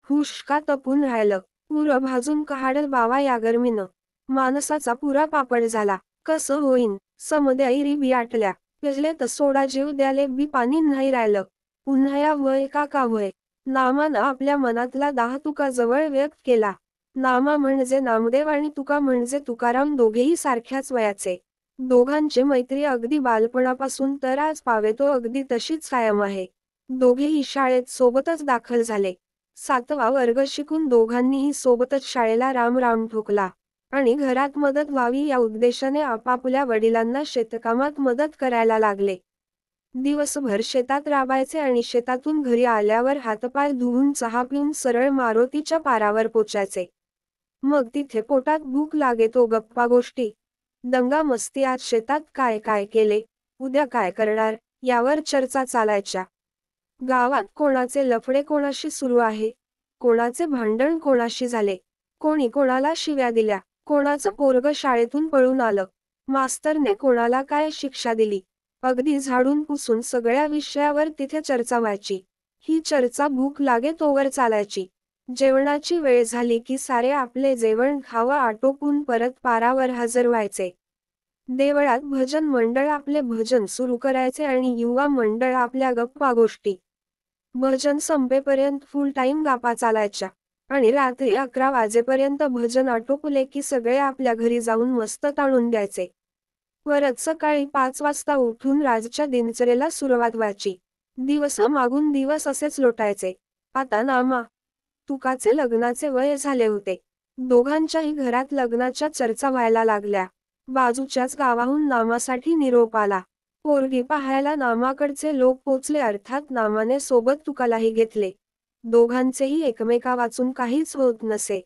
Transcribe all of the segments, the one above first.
हुश्का तपून राहिलं. पुरं भाजून काढल बावा या गर्मीनं. माणसाचा पुरा पापड झाला. कसं होईन? समद्याईरी बी आटल्या. पिजले तर सोडा जीव द्याले बी पाणी नाही राहिलं. उन्हाया वय काका वय. नामानं आपल्या मनातला दाह तुका जवळ व्यक्त केला. नामा म्हणजे नामदेव आणि तुका म्हणजे तुकाराम, दोघेही सारख्याच वयाचे. दोघांची मैत्री अगदी बालपणापासून तर आज पावेतो अगदी तशीच कायम आहे. दोघेही शाळेत सोबतच दाखल झाले. 7वा वर्ग शिकून दोघांनीही सोबतच शाळेला राम राम ठोकला आणि घरात मदत व्हावी या उद्देशाने आपापल्या वडिलांना शेतकामात मदत करायला लागले. दिवसभर शेतात राबायचे आणि शेतातून घरी आल्यावर हातपाय धुवून चहा पिऊन सरळ मारुतीच्या पारावर पोचायचे. मग तिथे पोटात भूक लागेतो गप्पा गोष्टी. दंगा मस्ती, आज शेतात काय काय केले, उद्या काय करणार, यावर चर्चा चालायच्या. गावात कोणाचे लफडे कोणाशी सुरू आहे, कोणाचे भांडण कोणाशी झाले, कोणी कोणाला शिव्या दिल्या, कोणाचं पोरग शाळेतून पळून आलं, मास्तरने कोणाला काय शिक्षा दिली, अगदी झाडून पुसून सगळ्या विषयावर तिथे चर्चा व्हायची. ही चर्चा भूक लागे तोवर चालायची. जेवणाची वेळ झाली की सारे आपले जेवण खावं आटोपून परत पारावर हजर व्हायचे. देवळात भजन मंडळ आपले भजन सुरू करायचे आणि युवा मंडळ आपल्या गप्पा गोष्टी. भजन संपेपर्यंत फुल टाइम गप्पा चालायच्या आणि रात्री 11 वाजेपर्यंत भजन आटोपले की सगळे आपल्या घरी जाऊन मस्त ताणून द्यायचे. परत सकाळी 5 वाजता उठून राजच्या दिनचर्येला सुरुवात व्हायची. दिवस मागून दिवस असेच लोटायचे. आता नामा तुकाचे लग्नाचे वय झाले होते. दोघांच्याही घरात लग्नाच्या चर्चा व्हायला लागल्या. बाजूच्याच गावाहून नामासाठी निरोप आला. पोरगी पाहायला नामाकडचे लोक पोचले, अर्थात नामाने सोबत तुकालाही घेतले. दोघांचेही एकमेका वाचून काहीच होत नसे.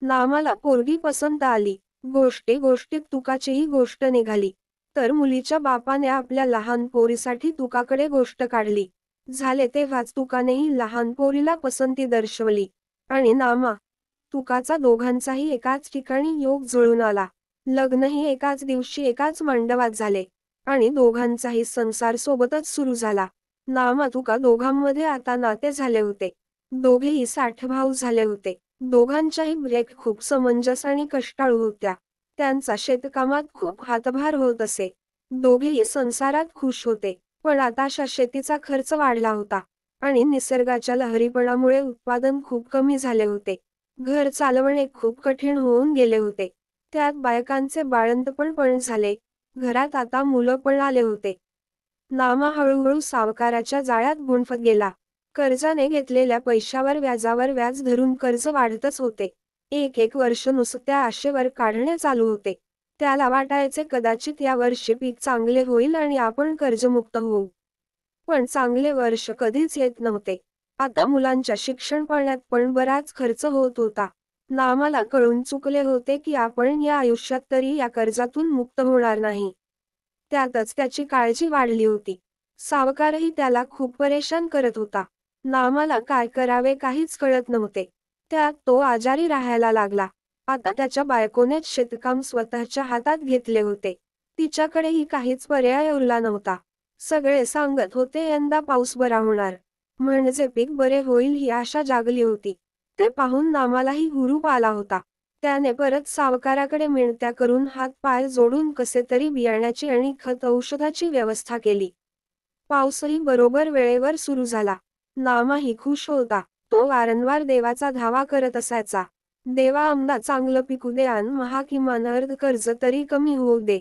नामाला पोरगी पसंत आली. गोष्टीत तुकाचीही गोष्ट निघाली. तर मुलीच्या बापाने आपल्या लहान पोरीसाठी तुकाकडे गोष्ट काढली. झाले तेव्हाच तुकानेही लहान पोरीला पसंती दर्शवली आणि नामा तुकाचा दोघांचाही एकाच ठिकाणी योग जुळून आला. लग्नही एकाच दिवशी एकाच मंडपात झाले आणि दोघांचाही संसार सोबतच सुरू झाला. नामा तुका दोघांमध्ये आता नाते झाले होते. दोघेही 60 भाऊ झाले होते. दोघांच्याही ब्रेक खूप समंजस आणि कष्टाळू होत्या. त्यांचा शेतकामात खूप हातभार होत असे. दोघेही संसारात खुश होते. पण आता शेतीचा खर्च वाढला होता आणि निसर्गाच्या लहरीपणामुळे उत्पादन खूप कमी झाले होते. घर चालवणे खूप कठीण होऊन गेले होते. त्यात बायकांचे बाळंतपण पण झाले. घरात आता मुलं पण आले होते. नामा हळूहळू सावकाराच्या जाळ्यात गुंफत गेला. कर्जाने घेतलेल्या पैशावर व्याजावर व्याज धरून कर्ज वाढतच होते. एक वर्ष नुसत्या आशेवर काढणे चालू होते. त्याला वाटायचे कदाचित या वर्षी पीक चांगले होईल आणि आपण कर्जमुक्त होऊ. पण चांगले वर्ष कधीच येत नव्हते. आता मुलांच्या शिक्षण पाण्यात पण बराच खर्च होत होता. नामाला कळून चुकले होते की आपण या आयुष्यात तरी या कर्जातून मुक्त होणार नाही. त्यातच त्याची काळजी वाढली होती. सावकारही त्याला खूप परेशान करत होता. नामाला काय करावे काहीच कळत नव्हते. त्यात तो आजारी राहायला लागला. आता त्याच्या बायकोनेच शेतकाम स्वतःच्या हातात घेतले होते. तिच्याकडेही काहीच पर्याय उरला नव्हता. सगळे सांगत होते यंदा पाऊस बरा होणार, म्हणजे पीक बरे होईल ही आशा जागली होती. ते पाहून नामालाही हुरूप आला होता. त्याने परत सावकाराकडे मिळत्या करून हात पाय जोडून कसे तरी बियाण्याची आणि खत औषधाची व्यवस्था केली. पाऊसही बरोबर वेळेवर सुरू झाला. नामाही खुश होता. तो वारंवार देवाचा धावा करत असायचा. देवा आमदा चांगलं पिकू दे आणि किमान अर्ध कर्ज तरी कमी होऊ दे.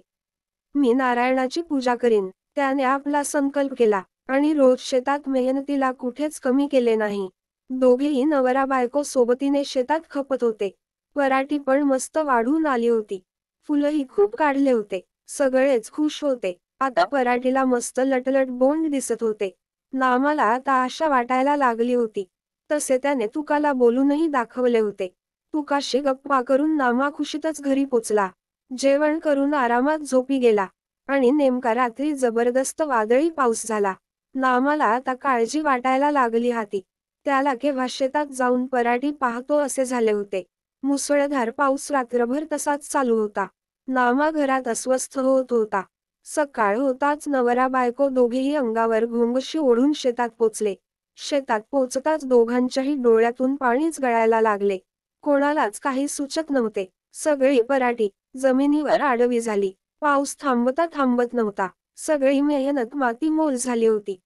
मी नारायणाची पूजा करीन. त्याने आपला संकल्प केला आणि रोज शेतात मेहनतीला कुठेच कमी केले नाही. दोघेही नवरा बायको सोबतीने शेतात खपत होते. पराठी पण मस्त वाढून आली होती. फुलंही खूप काढले होते. सगळेच खुश होते. आता पराठीला मस्त लटलट बोंड दिसत होते. नामाला आता आशा वाटायला लागली होती. तसे त्याने तुकाला बोलूनही दाखवले होते. तुकाशी गप्पा करून नामा खुशीतच घरी पोचला. जेवण करून आरामात झोपी गेला आणि नेमका रात्री जबरदस्त वादळी पाऊस झाला. नामाला आता काळजी वाटायला लागली होती. त्याला केव्हा शेतात जाऊन पराठी पाहतो असे झाले होते. मुसळधार पाऊस रात्रभर तसाच चालू होता. नामा घरात अस्वस्थ होत होता. सकाळ होताच नवरा बायको दोघेही अंगावर घोंगशी ओढून शेतात पोचले. शेतात पोचताच दोघांच्याही डोळ्यातून पाणीच गळायला लागले. कोणालाच काही सुचत नव्हते. सगळी पराठी जमिनीवर आडवी झाली. पाऊस थांबत नव्हता. सगळी मेहनत मातीमोल झाली होती.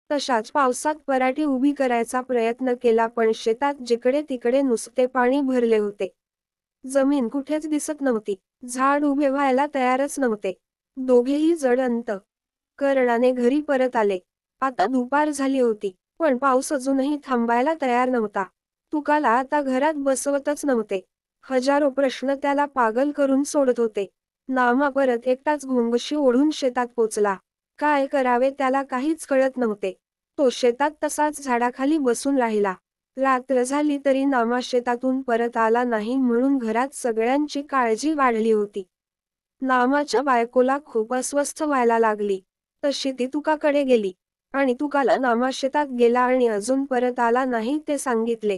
तशाच पावसात पराठी उभी करायचा प्रयत्न केला, पण शेतात जिकडे तिकडे नुसते पाणी भरले होते. जमीन कुठेच दिसत नव्हती. झाड उभे व्हायला तयारच नव्हते. दोघेही जड करणाने घरी परत आले. आता दुपार झाली होती, पण पाऊस अजूनही थांबायला तयार नव्हता. तुकाला आता घरात बसवतच नव्हते. हजारो प्रश्न त्याला पागल करून सोडत होते. नामा परत एकटाच घोंगशी ओढून शेतात पोचला. काय करावे त्याला काहीच कळत नव्हते. तो शेतात तसाच झाडाखाली बसून राहिला. रात्र झाली तरी नामा शेतातून परत आला नाही, म्हणून घरात सगळ्यांची काळजी वाढली होती. नामाच्या बायकोला खूप अस्वस्थ व्हायला लागली. तशी ती तुकाकडे गेली आणि तुकाला नामा शेतात गेला आणि अजून परत आला नाही ते सांगितले.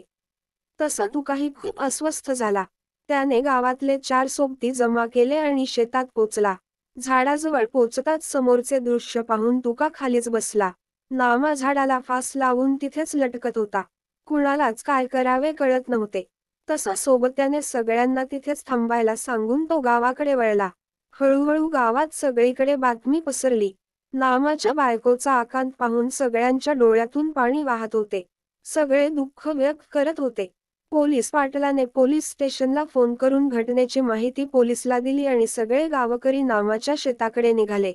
तसा तुकाही खूप अस्वस्थ झाला. त्याने गावातले 4 सोबती जमा केले आणि शेतात पोचला. झाडाजवळ पोचताच समोरचे दृश्य पाहून तुका खालीच बसला. नामा झाडाला फास लावून तिथेच लटकत होता. कुणालाच काय करावे कळत नव्हते. तसा सोबत्याने सगळ्यांना तिथेच थांबायला सांगून तो गावाकडे वळला. हळूहळू गावात सगळीकडे बातमी पसरली. नामाच्या बायकोचा आकांत पाहून सगळ्यांच्या डोळ्यातून पाणी वाहत होते. सगळे दुःख व्यक्त करत होते. पोलीस पाटलाने पोलीस स्टेशनला फोन करून घटनेची माहिती पोलिसला दिली आणि सगळे गावकरी नामाच्या शेताकडे निघाले.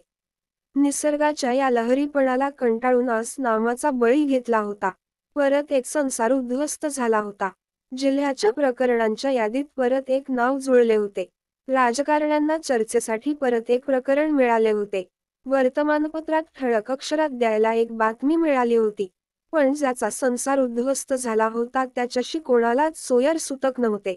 निसर्गाच्या या लहरीपणाला कंटाळून आज नामाचा बळी घेतला होता. परत एक संसार उद्ध्वस्त झाला होता. जिल्ह्याच्या प्रकरणांच्या यादीत परत एक नाव जुळले होते. राजकारण्यांना चर्चेसाठी परत एक प्रकरण मिळाले होते. वर्तमानपत्रात ठळक अक्षरात द्यायला एक बातमी मिळाली होती. पण ज्याचा संसार उद्ध्वस्त झाला होता त्याच्याशी कोणालाच सोयर सुतक नव्हते.